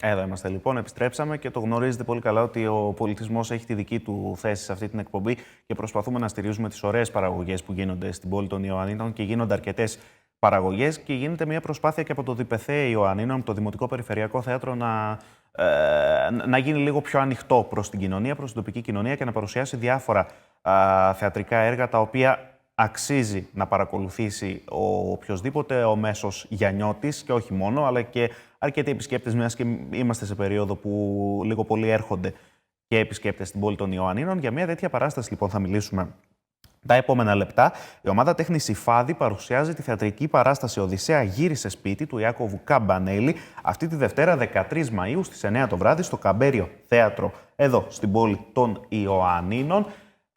Εδώ είμαστε λοιπόν, επιστρέψαμε και το γνωρίζετε πολύ καλά ότι ο πολιτισμός έχει τη δική του θέση σε αυτή την εκπομπή και προσπαθούμε να στηρίζουμε τις ωραίες παραγωγές που γίνονται στην πόλη των Ιωαννίνων και γίνονται αρκετές παραγωγές και γίνεται μια προσπάθεια και από το ΔΠΘ Ιωαννίνων, το Δημοτικό Περιφερειακό Θέατρο, να γίνει λίγο πιο ανοιχτό προς την κοινωνία, προς την τοπική κοινωνία και να παρουσιάσει διάφορα θεατρικά έργα τα οποία αξίζει να παρακολουθήσει ο οποιοσδήποτε ο μέσος Γιαννιώτης και όχι μόνο, αλλά και αρκετοί επισκέπτες, μιας και είμαστε σε περίοδο που λίγο πολύ έρχονται και επισκέπτες στην πόλη των Ιωαννίνων. Για μια τέτοια παράσταση, λοιπόν, θα μιλήσουμε τα επόμενα λεπτά. Η ομάδα τέχνης Υφάδη παρουσιάζει τη θεατρική παράσταση Οδυσσέα γύρισε σπίτι του Ιάκωβου Καμπανέλη αυτή τη Δευτέρα 13 Μαΐου στις 9 το βράδυ στο Καμπέριο Θέατρο εδώ στην πόλη των Ιωαννίνων.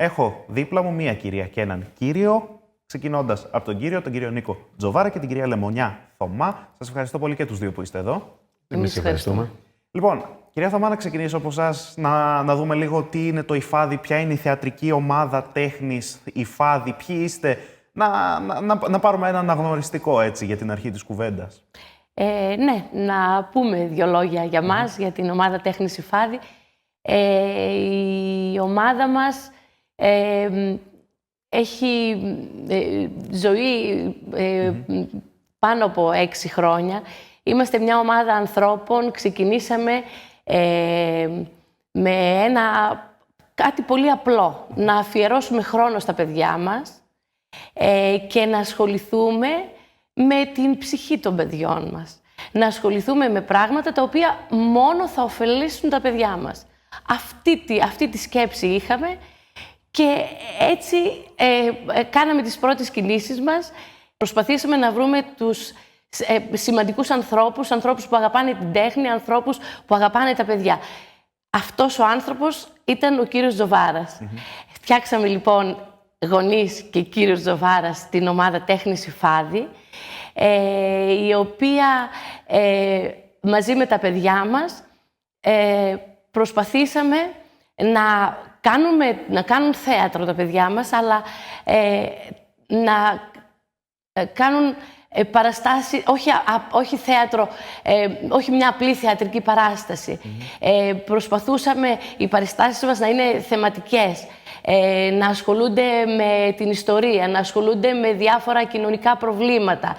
Έχω δίπλα μου μία κυρία και έναν κύριο, ξεκινώντας από τον κύριο Νίκο Τζοβάρα και την κυρία Λεμονιά Θωμά. Σας ευχαριστώ πολύ και τους δύο που είστε εδώ. Εμείς ευχαριστούμε. Λοιπόν, κυρία Θωμά, να ξεκινήσω από εσάς, να δούμε λίγο τι είναι το Υφάδη, ποια είναι η θεατρική ομάδα τέχνης Υφάδη, ποιοι είστε, να πάρουμε ένα αναγνωριστικό έτσι για την αρχή της κουβέντας. Ναι, να πούμε δύο λόγια για μας, για την ομάδα τέχνης Υφάδη. Η ομάδα μας έχει ζωή πάνω από 6 χρόνια. Είμαστε μια ομάδα ανθρώπων, ξεκινήσαμε με κάτι πολύ απλό, να αφιερώσουμε χρόνο στα παιδιά μας και να ασχοληθούμε με την ψυχή των παιδιών μας. Να ασχοληθούμε με πράγματα τα οποία μόνο θα ωφελήσουν τα παιδιά μας. Αυτή τη σκέψη είχαμε και έτσι κάναμε τις πρώτες κινήσεις μας. Προσπαθήσαμε να βρούμε τους σημαντικούς ανθρώπους που αγαπάνε την τέχνη, ανθρώπους που αγαπάνε τα παιδιά. Αυτός ο άνθρωπος ήταν ο κύριος Τζοβάρας. Φτιάξαμε λοιπόν γονείς και κύριος Τζοβάρας την ομάδα τέχνης Υφάδη, η οποία μαζί με τα παιδιά μας προσπαθήσαμε να κάνουν θέατρο τα παιδιά μας, αλλά να κάνουν παραστάσεις, όχι θέατρο, όχι μια απλή θεατρική παράσταση. Προσπαθούσαμε οι παραστάσεις μας να είναι θεματικές, να ασχολούνται με την ιστορία, να ασχολούνται με διάφορα κοινωνικά προβλήματα,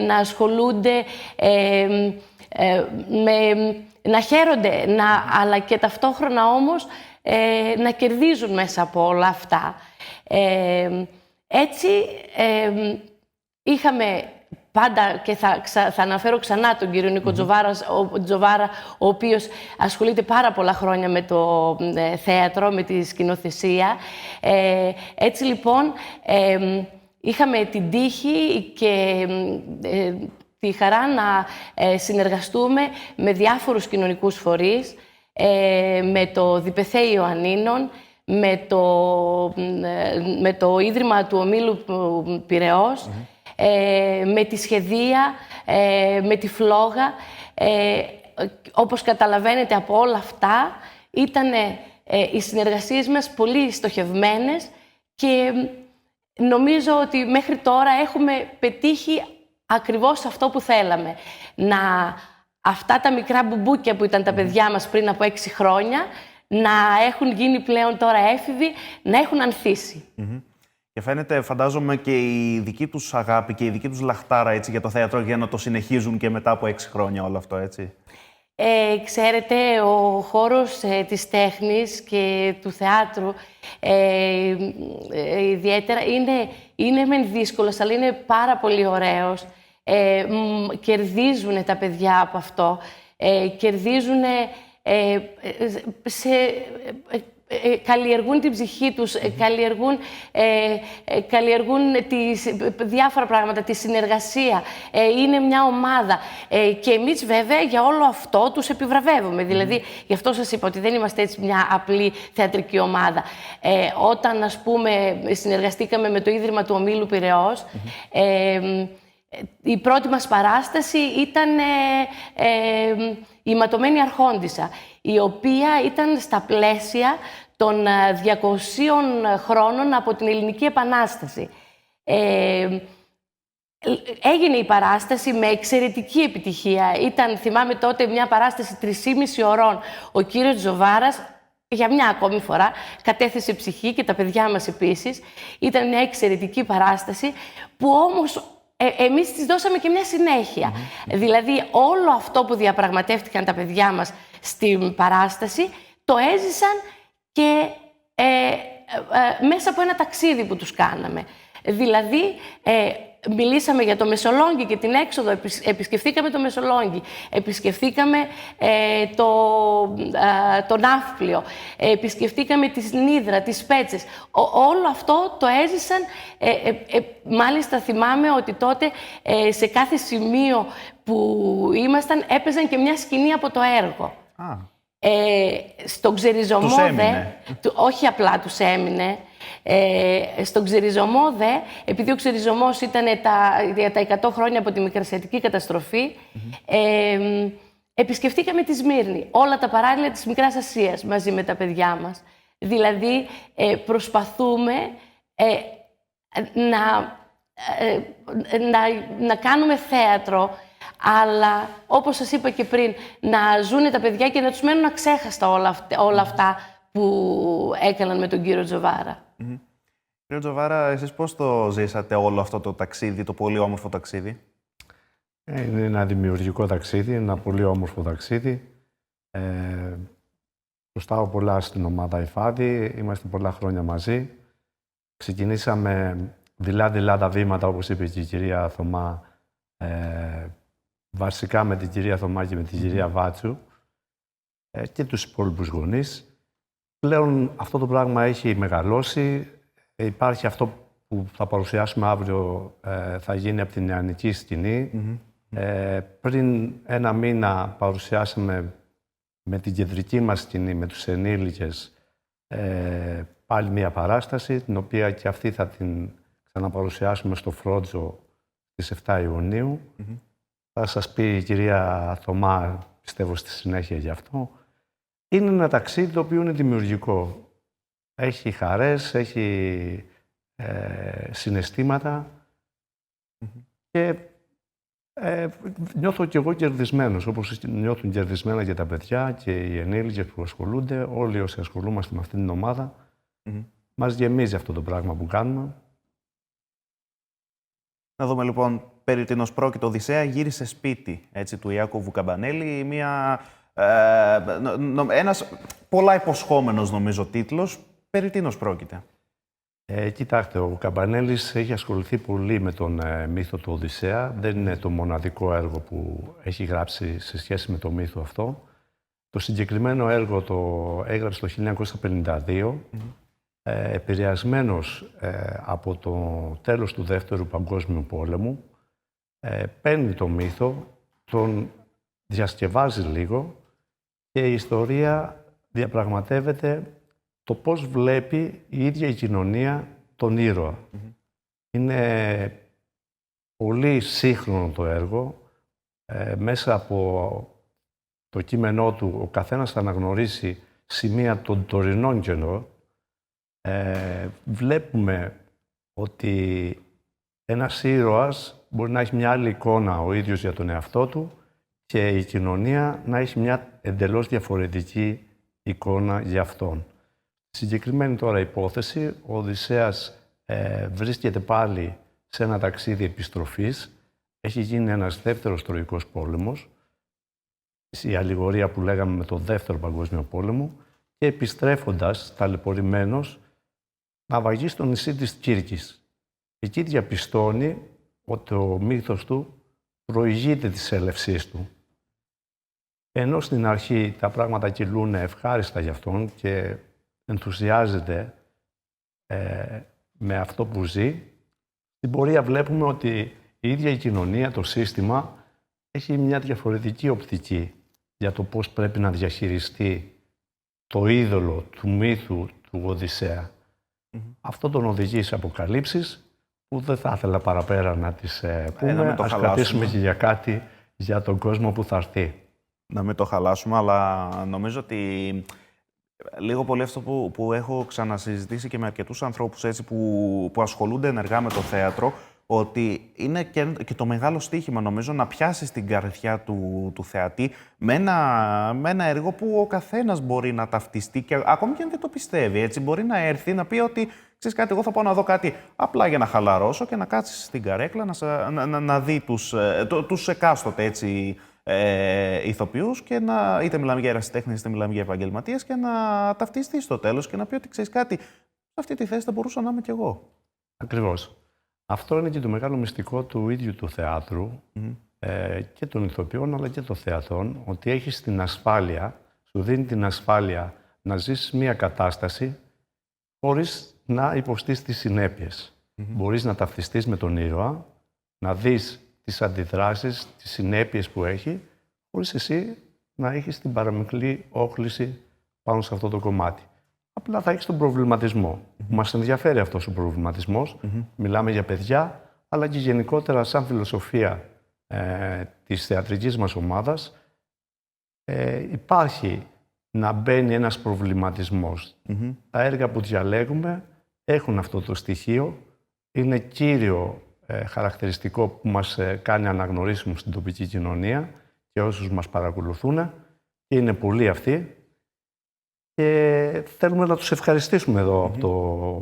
να ασχολούνται να χαίρονται, αλλά και ταυτόχρονα όμως να κερδίζουν μέσα από όλα αυτά. Έτσι είχαμε πάντα, και θα αναφέρω ξανά τον κύριο Νίκο Τζοβάρα, ο οποίος ασχολείται πάρα πολλά χρόνια με το θέατρο, με τη σκηνοθεσία. Έτσι λοιπόν είχαμε την τύχη και τη χαρά να συνεργαστούμε με διάφορους κοινωνικούς φορείς, με το ΔΠΘ Ιωαννίνων, με το Ίδρυμα του Ομίλου Πειραιώς, με τη Σχεδία, με τη Φλόγα. Όπως καταλαβαίνετε από όλα αυτά, ήταν οι συνεργασίες μας πολύ στοχευμένες και νομίζω ότι μέχρι τώρα έχουμε πετύχει ακριβώς αυτό που θέλαμε. Αυτά τα μικρά μπουμπούκια που ήταν τα παιδιά μας πριν από 6 χρόνια, να έχουν γίνει πλέον τώρα έφηβοι, να έχουν ανθίσει. Και φαίνεται, φαντάζομαι, και η δική τους αγάπη και η δική τους λαχτάρα έτσι, για το θέατρο, για να το συνεχίζουν και μετά από 6 χρόνια όλο αυτό, έτσι. Ξέρετε, ο χώρος της τέχνης και του θεάτρου ιδιαίτερα είναι μεν δύσκολος, αλλά είναι πάρα πολύ ωραίος. Κερδίζουν τα παιδιά από αυτό, κερδίζουν, καλλιεργούν την ψυχή τους, καλλιεργούν διάφορα πράγματα, τη συνεργασία. Είναι μια ομάδα. Και εμείς βέβαια για όλο αυτό τους επιβραβεύουμε. Δηλαδή, γι' αυτό σας είπα ότι δεν είμαστε έτσι μια απλή θεατρική ομάδα. Όταν, ας πούμε, συνεργαστήκαμε με το Ίδρυμα του Ομίλου Πειραιώς, η πρώτη μας παράσταση ήταν η Ματωμένη Αρχόντισσα, η οποία ήταν στα πλαίσια των 200 χρόνων από την Ελληνική Επανάσταση. Έγινε η παράσταση με εξαιρετική επιτυχία. Θυμάμαι τότε, μια παράσταση 3,5 ωρών. Ο κύριος Τζοβάρας, για μια ακόμη φορά, κατέθεσε ψυχή και τα παιδιά μας επίσης. Ήταν μια εξαιρετική παράσταση που όμως εμείς της δώσαμε και μια συνέχεια. Δηλαδή, όλο αυτό που διαπραγματεύτηκαν τα παιδιά μας στην παράσταση, το έζησαν και μέσα από ένα ταξίδι που τους κάναμε. Δηλαδή, μιλήσαμε για το Μεσολόγγι και την έξοδο, επισκεφθήκαμε το Μεσολόγγι, επισκεφθήκαμε το Ναύπλιο, επισκεφθήκαμε τη Σνίδρα, τις Πέτσες. Όλο αυτό το έζησαν, μάλιστα θυμάμαι ότι τότε σε κάθε σημείο που ήμασταν έπαιζαν και μια σκηνή από το έργο. Στον Ξεριζωμό όχι απλά τους έμεινε, στον Ξεριζωμό επειδή ο Ξεριζωμός ήταν για τα 100 χρόνια από τη Μικρασιατική καταστροφή, επισκεφτήκαμε τη Σμύρνη, όλα τα παράλια της Μικράς Ασίας μαζί με τα παιδιά μας. Δηλαδή προσπαθούμε να κάνουμε θέατρο, αλλά όπως σας είπα και πριν, να ζουνε τα παιδιά και να τους μένουν αξέχαστα όλα αυτά που έκαναν με τον κύριο Τζοβάρα. Κύριε Τζοβάρα, εσείς πώς το ζήσατε όλο αυτό το ταξίδι, το πολύ όμορφο ταξίδι? Είναι ένα δημιουργικό ταξίδι, ένα πολύ όμορφο ταξίδι. Προστάω πολλά στην ομάδα Υφάδη, είμαστε πολλά χρόνια μαζί. Ξεκινήσαμε δειλά-δειλά τα βήματα, όπως είπε και η κυρία Θωμά, βασικά με την κυρία Θωμά και με την κυρία Βάτσου και τους υπόλοιπους γονείς. Πλέον αυτό το πράγμα έχει μεγαλώσει. Υπάρχει αυτό που θα παρουσιάσουμε αύριο, θα γίνει από την νεανική σκηνή. Πριν ένα μήνα παρουσιάσαμε με την κεντρική μας σκηνή, με τους ενήλικες, πάλι μία παράσταση, την οποία και αυτή θα την ξαναπαρουσιάσουμε στο Φρότζο στις 7 Ιουνίου. Θα σας πει η κυρία Θωμά, πιστεύω, στη συνέχεια γι' αυτό. Είναι ένα ταξίδι το οποίο είναι δημιουργικό. Έχει χαρές, έχει συναισθήματα και νιώθω κι εγώ κερδισμένος, όπως νιώθουν κερδισμένα και τα παιδιά και οι ενήλικες που ασχολούνται, όλοι όσοι ασχολούμαστε με αυτήν την ομάδα. Μας γεμίζει αυτό το πράγμα που κάνουμε. Να δούμε λοιπόν περί τίνος πρόκειται. Οδυσσέα γύρισε σπίτι, έτσι, του Ιάκωβου Καμπανέλη. Ένας πολλά υποσχόμενος, νομίζω, τίτλος. Περί τίνος πρόκειται? Κοιτάξτε, ο Καμπανέλης έχει ασχοληθεί πολύ με τον μύθο του Οδυσσέα. Δεν είναι το μοναδικό έργο που έχει γράψει σε σχέση με το μύθο αυτό. Το συγκεκριμένο έργο το έγραψε το 1952, επηρεασμένος από το τέλος του Δεύτερου Παγκόσμιου Πόλεμου. Παίρνει το μύθο, τον διασκευάζει λίγο και η ιστορία διαπραγματεύεται το πώς βλέπει η ίδια η κοινωνία τον ήρωα. Είναι πολύ σύγχρονο το έργο. Μέσα από το κείμενό του ο καθένας θα αναγνωρίσει σημεία των τωρινών καιρών. Βλέπουμε ότι ένας ήρωας μπορεί να έχει μια άλλη εικόνα ο ίδιος για τον εαυτό του και η κοινωνία να έχει μια εντελώς διαφορετική εικόνα για αυτόν. Συγκεκριμένη τώρα υπόθεση, ο Οδυσσέας βρίσκεται πάλι σε ένα ταξίδι επιστροφής. Έχει γίνει ένας δεύτερος Τροϊκός πόλεμος, η αλληγορία που λέγαμε με το Δεύτερο Παγκόσμιο Πόλεμο, και επιστρέφοντας ταλαιπωρημένος, ναυαγεί στο νησί της Κύρκης. Εκεί διαπιστώνει ότι ο μύθος του προηγείται της έλευσής του. Ενώ στην αρχή τα πράγματα κυλούν ευχάριστα για αυτόν και ενθουσιάζεται με αυτό που ζει, στην πορεία βλέπουμε ότι η ίδια η κοινωνία, το σύστημα, έχει μια διαφορετική οπτική για το πώς πρέπει να διαχειριστεί το είδωλο του μύθου του Οδυσσέα. Αυτό τον οδηγεί σε αποκαλύψεις που δεν θα ήθελα παραπέρα να τις πούμε. Ας κρατήσουμε και για κάτι για τον κόσμο που θα έρθει. Να μην το χαλάσουμε, αλλά νομίζω ότι λίγο πολύ αυτό που έχω ξανασυζητήσει και με αρκετούς ανθρώπους έτσι, που ασχολούνται ενεργά με το θέατρο, ότι είναι και το μεγάλο στοίχημα, νομίζω, να πιάσεις την καρδιά του θεατή με ένα έργο που ο καθένας μπορεί να ταυτιστεί και ακόμη και αν δεν το πιστεύει, έτσι, μπορεί να έρθει να πει ότι ξέρεις κάτι, εγώ θα πάω να δω κάτι απλά για να χαλαρώσω και να κάτσεις στην καρέκλα να δει τους εκάστοτε, έτσι, ηθοποιούς και είτε μιλάμε για ερασιτέχνες είτε μιλάμε για επαγγελματίες και να ταυτιστεί στο τέλος και να πει ότι ξέρεις κάτι, σε αυτή τη θέση θα μπορούσα να είμαι κι εγώ. Ακριβώς. Αυτό είναι και το μεγάλο μυστικό του ίδιου του θεάτρου και των ηθοποιών αλλά και των θεατών, ότι έχεις την ασφάλεια, σου δίνει την ασφάλεια να ζήσεις μια κατάσταση χωρίς να υποστείς τις συνέπειες. Μπορείς να ταυτιστείς με τον ήρωα, να δεις τις αντιδράσεις, τις συνέπειες που έχει, χωρίς εσύ να έχεις την παραμικρή όχληση πάνω σε αυτό το κομμάτι. Απλά θα έχεις τον προβληματισμό. Μας ενδιαφέρει αυτός ο προβληματισμός. Μιλάμε για παιδιά, αλλά και γενικότερα σαν φιλοσοφία της θεατρικής μας ομάδας υπάρχει να μπαίνει ένας προβληματισμός. Τα έργα που διαλέγουμε έχουν αυτό το στοιχείο. Είναι κύριο χαρακτηριστικό που μας κάνει αναγνωρίσιμο στην τοπική κοινωνία και όσους μας παρακολουθούν. Και είναι πολλοί αυτοί. Και θέλουμε να τους ευχαριστήσουμε εδώ από το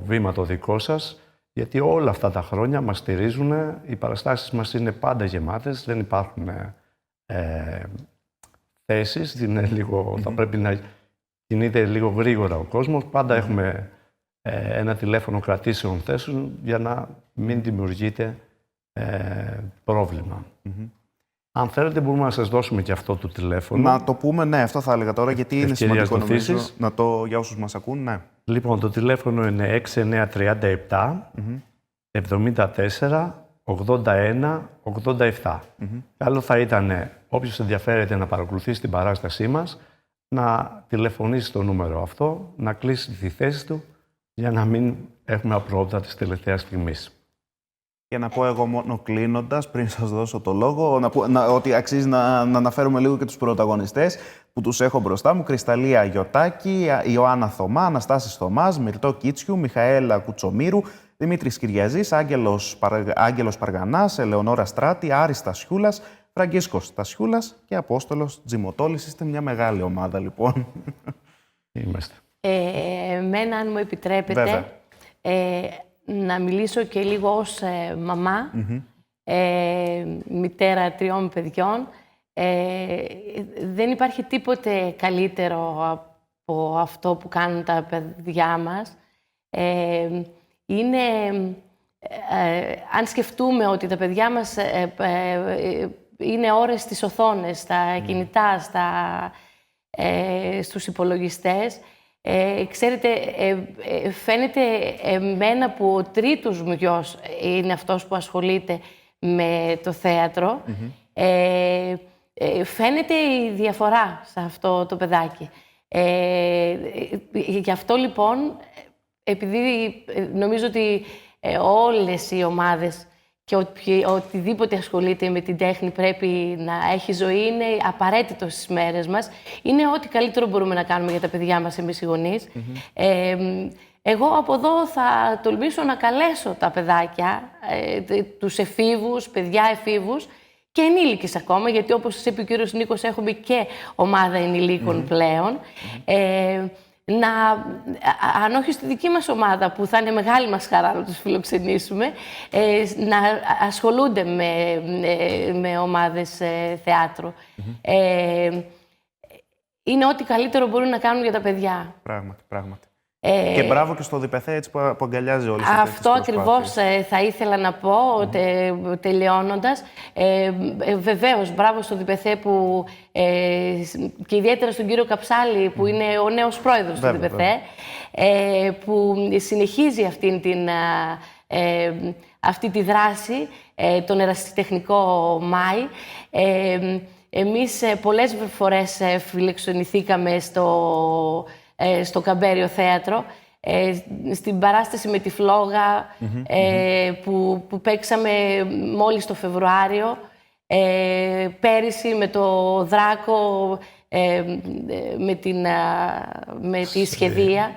βήμα το δικό σας, γιατί όλα αυτά τα χρόνια μας στηρίζουν. Οι παραστάσεις μας είναι πάντα γεμάτες, δεν υπάρχουν θέσεις, είναι λίγο, θα πρέπει να κινείται λίγο γρήγορα ο κόσμος. Πάντα έχουμε ένα τηλέφωνο κρατήσεων θέσεων για να μην δημιουργείται πρόβλημα. Αν θέλετε, μπορούμε να σας δώσουμε και αυτό το τηλέφωνο. Να το πούμε, ναι, αυτό θα έλεγα τώρα, γιατί είναι σημαντικό νομίζω για όσους μας ακούν, ναι. Λοιπόν, το τηλέφωνο είναι 6937 74 81 87. Καλό θα ήταν, όποιος ενδιαφέρεται να παρακολουθήσει την παράστασή μας, να τηλεφωνήσει στο νούμερο αυτό, να κλείσει τη θέση του, για να μην έχουμε απρόοπτα της τελευταίας στιγμής. Και να πω εγώ μόνο κλείνοντας, πριν σας δώσω το λόγο, ότι αξίζει να αναφέρουμε λίγο και τους πρωταγωνιστές που τους έχω μπροστά μου. Κρυσταλλία Γιωτάκη, Ιωάννα Θωμά, Αναστάσης Θωμάς, Μυρτώ Κίτσιου, Μιχαέλα Κουτσομύρου, Δημήτρης Κυριαζής, Άγγελος Παργανάς, Ελεονόρα Στράτη, Άρης Στασιούλας, Φραγκίσκος Στασιούλας και Απόστολος Τζιμοτόλης. Είστε μια μεγάλη ομάδα, λοιπόν. Είμαστε. Εμένα, αν μου επιτρέπετε, να μιλήσω και λίγο ως μαμά, μητέρα 3 παιδιών. Δεν υπάρχει τίποτε καλύτερο από αυτό που κάνουν τα παιδιά μας. Αν σκεφτούμε ότι τα παιδιά μας είναι ώρες στις οθόνες, στα κινητά, στους υπολογιστές, ξέρετε, φαίνεται εμένα που ο τρίτος μου γιος είναι αυτός που ασχολείται με το θέατρο. Φαίνεται η διαφορά σε αυτό το παιδάκι. Γι' αυτό λοιπόν, επειδή νομίζω ότι όλες οι ομάδες και οτιδήποτε ασχολείται με την τέχνη πρέπει να έχει ζωή, είναι απαραίτητο στις μέρες μας. Είναι ό,τι καλύτερο μπορούμε να κάνουμε για τα παιδιά μας εμείς οι γονείς. Εγώ από εδώ θα τολμήσω να καλέσω τα παιδάκια, τους εφήβους, παιδιά εφήβους και ενήλικες ακόμα, γιατί όπως σας είπε ο κύριος Νίκος, έχουμε και ομάδα ενηλίκων πλέον. Αν όχι στη δική μας ομάδα, που θα είναι μεγάλη μας χαρά να τους φιλοξενήσουμε, να ασχολούνται με ομάδες θεάτρου. Είναι ό,τι καλύτερο μπορούν να κάνουν για τα παιδιά. Πράγματι. Και μπράβο και στο ΔΠΘ, έτσι, που αγκαλιάζει όλες αυτές τις Αυτό ακριβώς θα ήθελα να πω, τελειώνοντας. Βεβαίως, μπράβο στο ΔΠΘ που, και ιδιαίτερα στον κύριο Καψάλη, που είναι ο νέος πρόεδρος του ΔΠΘ, που συνεχίζει αυτή τη δράση, τον ερασιτεχνικό Μάη. Εμείς πολλές φορές φιλοξενηθήκαμε στο Καμπέριο Θέατρο, στην παράσταση με τη Φλόγα, που παίξαμε μόλις το Φεβρουάριο, πέρυσι με το Δράκο, με τη Σχεδία.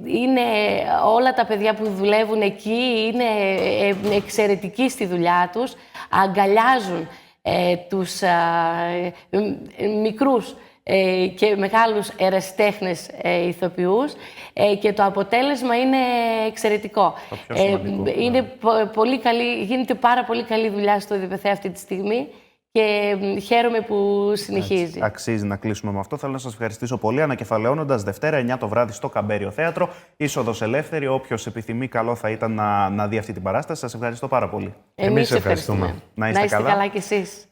Είναι όλα τα παιδιά που δουλεύουν εκεί, είναι εξαιρετικοί στη δουλειά τους, αγκαλιάζουν τους μικρούς και μεγάλους ερασιτέχνες ηθοποιούς και το αποτέλεσμα είναι εξαιρετικό. Είναι πολύ καλή, γίνεται πάρα πολύ καλή δουλειά στο ΔΠΘ αυτή τη στιγμή και χαίρομαι που συνεχίζει. Έτσι, αξίζει να κλείσουμε με αυτό. Θέλω να σας ευχαριστήσω πολύ. Ανακεφαλαιώνοντας, Δευτέρα 9 το βράδυ στο Καμπέριο Θέατρο, είσοδος ελεύθερη. Όποιος επιθυμεί, καλό θα ήταν να δει αυτή την παράσταση. Σας ευχαριστώ πάρα πολύ. Εμείς ευχαριστούμε. Να είστε καλά κι εσείς.